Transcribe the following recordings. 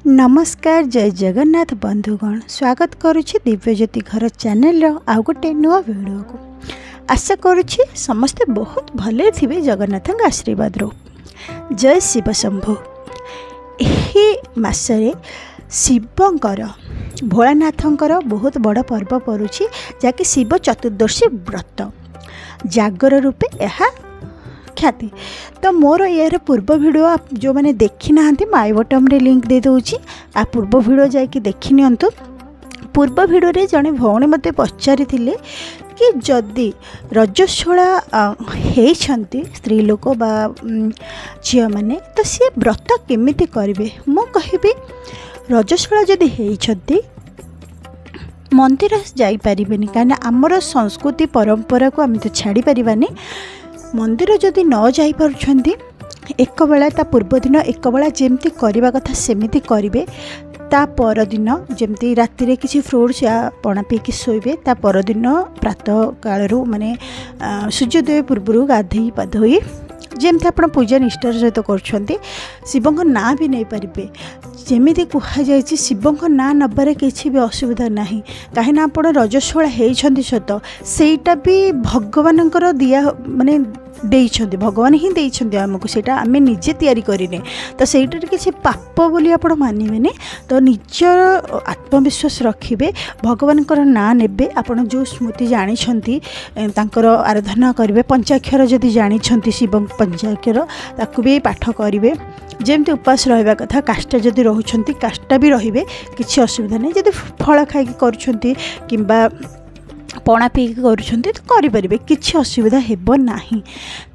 नमस्कार जय जगन्नाथ बंधुगण स्वागत करुछि दिव्यज्योति घर चैनल आउ गोटे नुआ वीडियो को आशा करुछि समस्ते बहुत भले थिबे जगन्नाथ आशीर्वाद रो। जय शिव शंभु। एही मासरे शिवंकर भोलानाथंकर बहुत बड़ पर्व पड़ुछि जाकि शिव चतुर्दशी व्रत जागर रूपे यह ख्याति। तो मोर यार पूर्व वीडियो जो मैंने देखी ना आई बटन रे लिंक दे दूची आ पूर्व वीडियो जाकि देखि नियंतु। पूर्व वीडियो रे जने भौणी मते पचारि थिले कि जदि रजस्वला हेइछंती स्त्री लोक बा झिया माने तो सी व्रत केमिति करिवे। मु कहिबी रजस्वला जदि हेइछंती मंदिर जाई परिबेनी काना हमर संस्कृति परंपरा को आम तो छाड़ी परिबानी। मंदिर जदि न जाई पारुछंती एक बेला ता पूर्व दिन एक बेला जेमती करबा कथा सेमिति करिवे। ता पर दिन जेमती राति रे किछि फ्रूट्स या पणा पी के सोइबे। ता पर दिन प्रातः कालरू माने सूर्योदय पूर्व गाधई पाधोई जेमती आपण पूजा निष्ठार सहित करुछंती शिवंक ना भी नहीं पारिबे। जेमिति कुहा जायछि शिवंक ना नबारे किछि भी असुविधा नाही काहेना आपण रजस्वला हेइछंती सत सेटा भी भगवानंकर दिया माने देइछंती भगवान ही देइछंती हमको सेटा आमे निजे तयारी करिने तो सेटा किछि पाप बोली आपण मानिबेनी। तो निजर आत्मविश्वास रखिबे भगवानकर ना नेबे आपण जो स्मृति जानिछंती तांकर आराधना करिवे। पंचाक्षर जदि जानिछंती शिव पंचाक्षर ताकू भी पाठ करिवे। जेमती उपास रहिबा कथा काष्टा जदि रहुछंती काष्टा भी रहिबे किछि असुविधा नहीं। जदि फल खाइकी करूछंती किंबा पणा पी करूछंती तो करि परिबे किछि असुविधा हेबो नाही।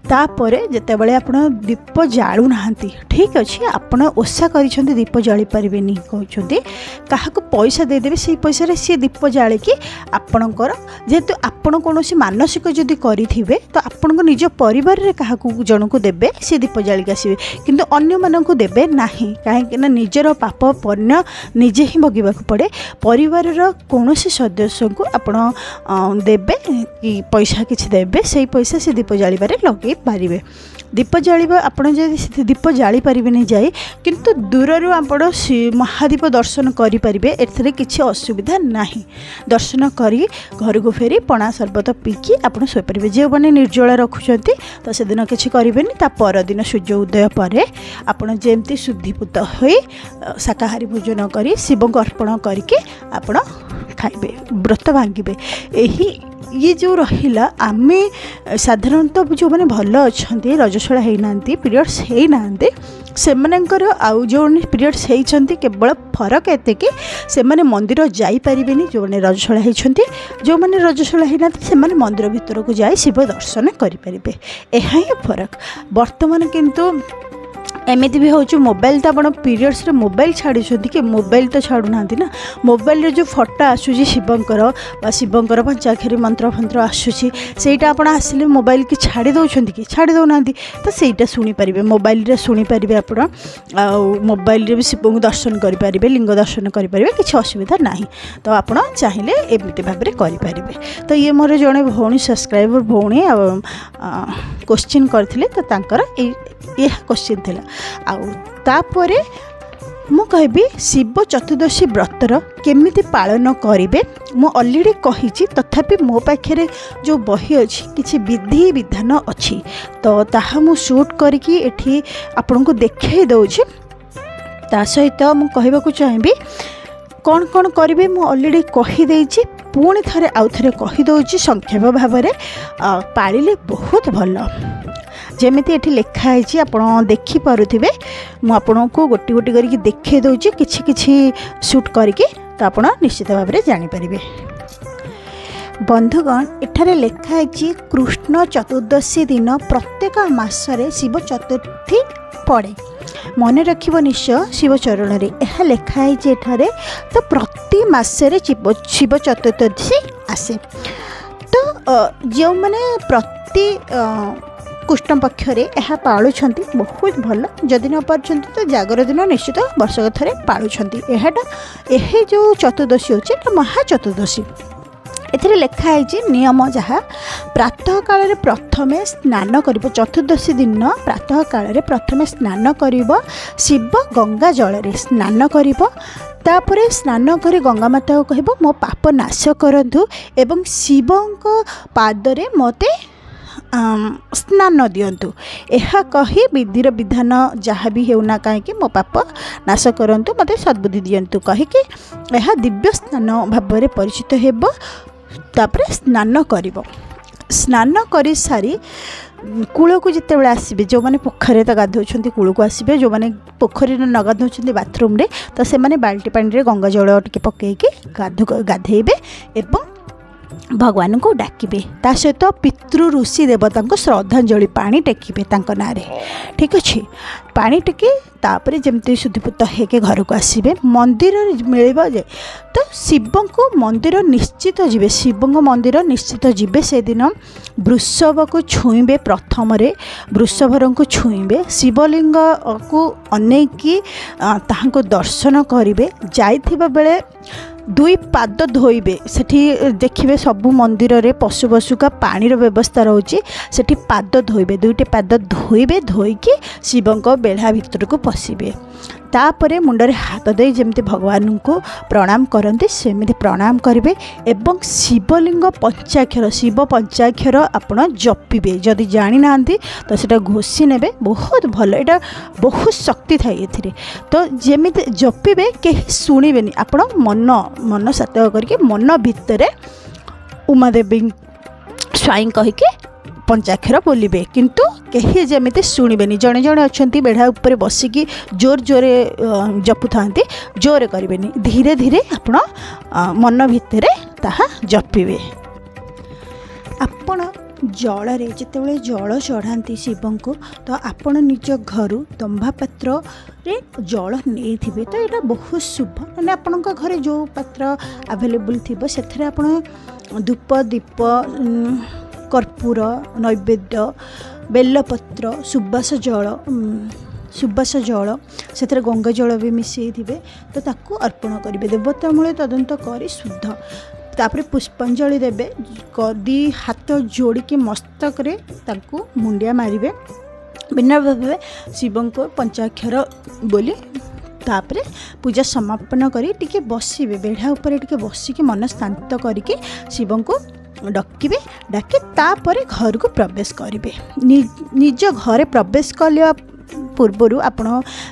तापरे जेतेबेले आपण दीप जाळू नाहंती ठीक अछि आपण ओसा करिछंती दीप जाळी परिबे नी कहउछंती काहाको पैसा दे देबे सेही पैसा रे से दीप जाळे की आपणकर जेतु आपण कोनोसी मानसिक जदि करिथिबे तो आपण को निज परिवार रे काहाको जणको देबे से दीप जाळी आसीबे किंतु अन्य माननको देबे नाही काहे कि ना निजर पाप पुण्य निजे ही भोगिबा को पड़े। परिवार रो कोनोसी सदस्य को आपण देबे कि पैसा किछि देबे सेही पैसा से दीप जाळी बारे लगे पारिबे। दीप जालिबा आपण जदि दीप जाली पारिबे नहीं जाए किंतु दूररू आपण महादीप दर्शन करि परिबे एथरे किछि असुविधा नाही। दर्शन करी घर को फेरी पणा सर्बत पीकी आपण सोई परिबे। जे माने निर्जला रखुचंती तो से दिन किछि करिबेनी ता पर दिन सूर्य उदय परे आपण जेमती शुद्धिपूत होई शाकाहारी भोजन करी शिव को अर्पण करके आपण खाइबे व्रत भांगिबे। एही ये जो रहिला आमे साधारणतः जो मैंने भल अच्छा रजस्वला होना पीरियड्स होना से आउ जो पीरियड्स होती केवल फरक एते कि से माने मंदिर जाई परिबेनी। जो मैंने रजस्वला होती जो मैंने रजस्वला होना से माने मंदिर भीतर को जाई शिव दर्शन करें यह ही फरक। वर्तमान किंतु एमती भी हो मोबाइल तो आप पीरियड्स रे मोबाइल छाड़ी कि मोबाइल तो छाड़ू ना ना मोबाइल रे जो फोटो आसूँ शिवंकर शिवंकर पंचाक्षरी मंत्र फंत्र आसूसी सेटा आप आसिले मोबाइल की छाड़ी दौरान कि छाड़ी दौना तो सहीटा शुणी पारे मोबाइल रे शुणी पारे आप मोबाइल रे भी शिव को दर्शन करें लिंग दर्शन करें किसी असुविधा ना। तो आप चाहिए एमती भाव में करें। तो ये मोर जड़े भौणी सब्सक्राइबर भौणी क्वेश्चन करथिले तो तांकर यह क्वेश्चन थिला। आउ तापरे मु कहबी शिव चतुर्दशी व्रतर केमिति पालन करिवे मु ऑलरेडी कहिछि तथापि मो पाखरे जो बही अछि किछि विधि विधान अछि तो ताहा मु शूट करके एठी आपन को देखै दउछि। ता सहित मु कहबाकू चाहेबी कौन कौन करेंगे मु ऑलरेडी कही देछि पुणी थरे आउ थरे कही दउछि संक्षेप भाव में पालिले बहुत भल। जेमिति एठी लिखा है आपड़ देखिपे मुझे को गोटी गोटी करके देखे दूसरी किछि किछि शूट करके तो आप निश्चित भाव में जानीपर। बंधुगण एठारे लिखा है कृष्ण चतुर्दशी दिन प्रत्येक मासरे शिव चतुर्थी पड़े मन रखिब निश्चय शिव चरण रे यह लिखा है एठारे। तो प्रति मासरे शिव चतुर्दशी आसे तो जो मैंने प्रति कृष्ण पक्ष यह पालुंट बहुत भल जदि न पार्टी तो जागर दिन निश्चित वर्षक थे पालुंट। यह जो चतुर्दशी होची महाचतुर्दशी एथिरे लिखा है नियम जहाँ प्रातः काल प्रथमे स्नान कर चतुर्दशी दिन प्रातः काल प्रथमे स्नान कर शिव गंगा जल स्नान कर तापरे स्नान कर गंगा माता को कह मो पाप नाश करंतु एवं शिवंक पादरे मते स्नान दिंतु यह कही विधिर विधान जहाँ भी होना कहीं मो पाप नाश करंतु मते सद्बुद्धि दिंतु कहीकि यह दिव्य स्नान भाव में परिचित हेब तापरे स्नान कर सारी कूल को जिते बड़े आसबे जो मैंने पोखर तो गाधों कूल को आसबे जो मैंने पोखरी न गाधों बाथरूम रे तो से मैंने बाल्टी पानी रे गंगा जल टिके पकईकि गाधेबे एवं भगवान को डाकिबे ता सहित पितृ ऋषि देवता को श्रद्धांजलि पानी टेकिबे तांको नारे ठीक अच्छे पानी टेकी तापर जमती शुद्धिपुत होके घर को आसबे मंदिर मिलवा जाए तो शिव को मंदिर निश्चित जीवे शिव मंदिर निश्चित जीवे से दिन वृषभ को छुईबे प्रथम वृषभर को छुईबे शिवलिंग को अनेकी ताहाको दर्शन करेंगे जाइथिबा बेले दुई पाद धोइबे सेठी देखिबे सबु मंदिर रे पशु पशुका पानी व्यवस्था रोचे सेठी पाद धोइबे दुईटे पाद धोइबे धोइकी शिवंक बेढ़ा भितर को पशिबे तापरे मुंडरे हाथ दे जमती भगवान को प्रणाम करते सेमिति प्रणाम करेंगे एवं शिवलिंग पंचाक्षर शिव पंचाक्षर आपण जपिबे जदि जानी ना तो सेटा घोषी ने बहुत भल एटा बहुत शक्ति थाए एथिरे तो जेमिति जपिबे कहीं शुणिबेनी आपण मन मन सातक करके मन भितर उमादेवी स्वाई कहीके पंचाक्षर बोलिबे किंतु कहीं जमी शुणिबेनी जड़े जड़े अच्छा बेढ़ा उपर बसिकी जोर जोर जपु था जोर करेंगे धीरे धीरे आपण मन भितर ताहा जपिबे आपण जल जिते जल चढ़ाती शिव को तो आपण निज घर तंबा पात्र रे जल नहीं थे तो यहाँ बहुत शुभ मैंने आपण घरे जो पात्र आवेलेबल थी से धूप दीप कर्पूर नैवेद्य बेलपत्र सुबास जल से गंगा जल भी मिसई थे तो ताकू अर्पण करेंगे देवता मूल तदंत कर शुद्ध तापर पुष्पांजलि देवे दी हाथ जोड़िकी मस्तक रे ताकू मुंडिया मारे बिना भावे शिव को पंचाक्षर बोली तापर पूजा समापन करी टिके बसिबे बेढ़ा उपर टिके बसिकी मन शांत करके शिव को डकिबे डाके तापर घर को प्रवेश करेंगे निज घर प्रवेश कलिया पूर्वर आपण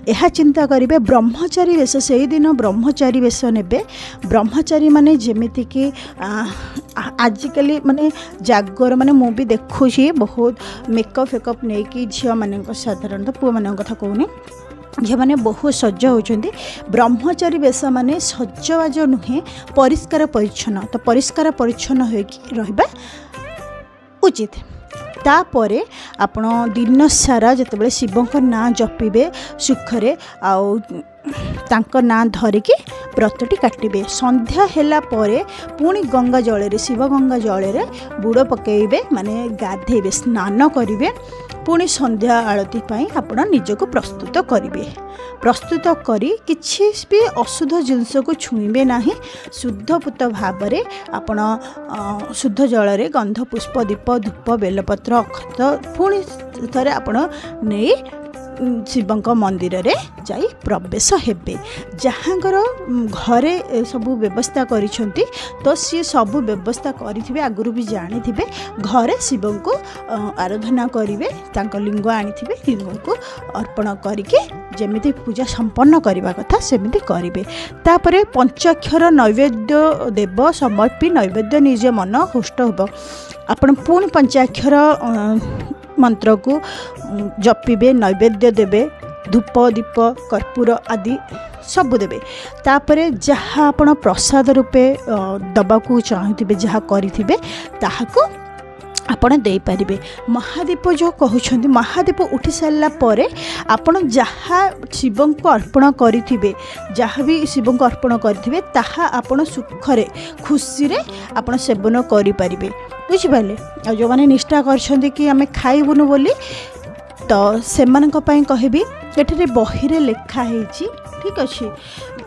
यह चिंता करेंगे ब्रह्मचारी वेश से दिन ब्रह्मचारी वेश ने ब्रह्मचारी माने जेमिति कि आजिकल माने जागर माने मु भी देखुची बहुत मेकअप फेकअप नहीं कि झील मान साधारणतः पुआ मान कथा कहूनी झील मैंने बहुत सज्ज होती ब्रह्मचारी वेश माने सजबाज नुहे परिष्कार परिच्छन्न तो परिष्कार परिच्छन्न होइबा उचित तापरे आपण दिन सारा जिते शिव ना जपिबे सुखरे आउ तांको ना धरिकी व्रतटी काटिबे संध्या हैला परे पुणी गंगा जल शिव गंगा जल बुड़ पकेबे माने गाधेबे स्नान करिवे पुणी संध्या आरती पाई आपण निजको प्रस्तुत करिवे प्रस्तुत करी किछि भी अशुद्ध जिनस को छुईबे नाही शुद्धपूत भाव में आपण शुद्ध जल रे गंध पुष्प दीप धूप बेलपत्र अक्षत पुणी थे आपण नहीं शिवंक मंदिर रे जाई प्रवेश हेबे जहाँकर घरे सबू व्यवस्था करिसेंती तो सी सबू व्यवस्था करिथिबे आगुरु भी जानिथिबे घरे शिव को आराधना करिवे तांको लिंग आनिथिबे लिंग को अर्पण करिके जेमिति पूजा संपन्न करबा कथा सेमिति करिवे तापरे पंचाक्षर नैवेद्य देव समर्पी नैवेद्य निजे मन हुष्ट होबो आपण पुणी पंचाक्षर मंत्र को जपिबे नैवेद्य देवे धूप दीप कर्पूर आदि सब देवे तापरे जहाँ आपण प्रसाद रूपे दबाकू चाहूथिबे जहाँ करिथिबे ताहाको आपण दे पारिबे महादीप जो कहउछंती महादीप उठी सारला परे आपण जहाँ शिव को अर्पण करिथिबे जहाँ भी शिव को अर्पण करिथिबे ताहा आपण सुखरे खुशी रे आपण सेवन करि पारिबे बुझिपाले आ जो माने निष्ठा करछंती कि आमे खाइबुनु बोली तो सेमानक पई कहबी एठरे बहिरे लेखा हेछि ठीक अच्छे।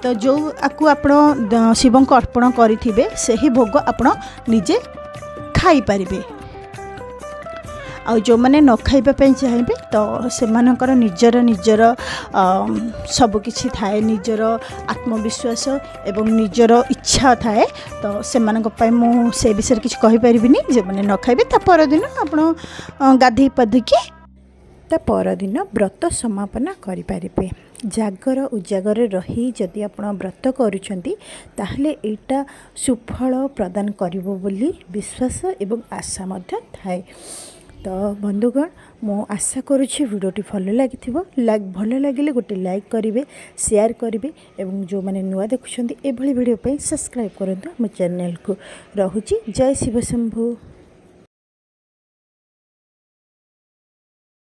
तो जो आपको आप शिव को अर्पण करेंगे से ही भोग आप निजे खाई पारिबे। आ जो मैंने न खाइबापी चाहिए तो से निजर निजर सबकि थाए निजर आत्मविश्वास एवं निजर इच्छा थाए तो से विषय किसी कहीपरि जो मैंने न खाइबे ता परदिन आप गाधे पाधिकी ता परदिन व्रत समापन करें। जागर उजागर रही जदि आप व्रत करुँच ताहले एटा सुफल प्रदान करिवो बोली विश्वास एवं आशा मध्य थाए। तो बंधुगण मु आशा करुँची वीडियोटी भल लगी भल लगे गोटे लाइक करेंगे शेयर करेंगे एवं जो मैंने नुआ देखुं ये वीडियो सब्सक्राइब करूँ मो चैनल को। रहुची जय शिव शंभु।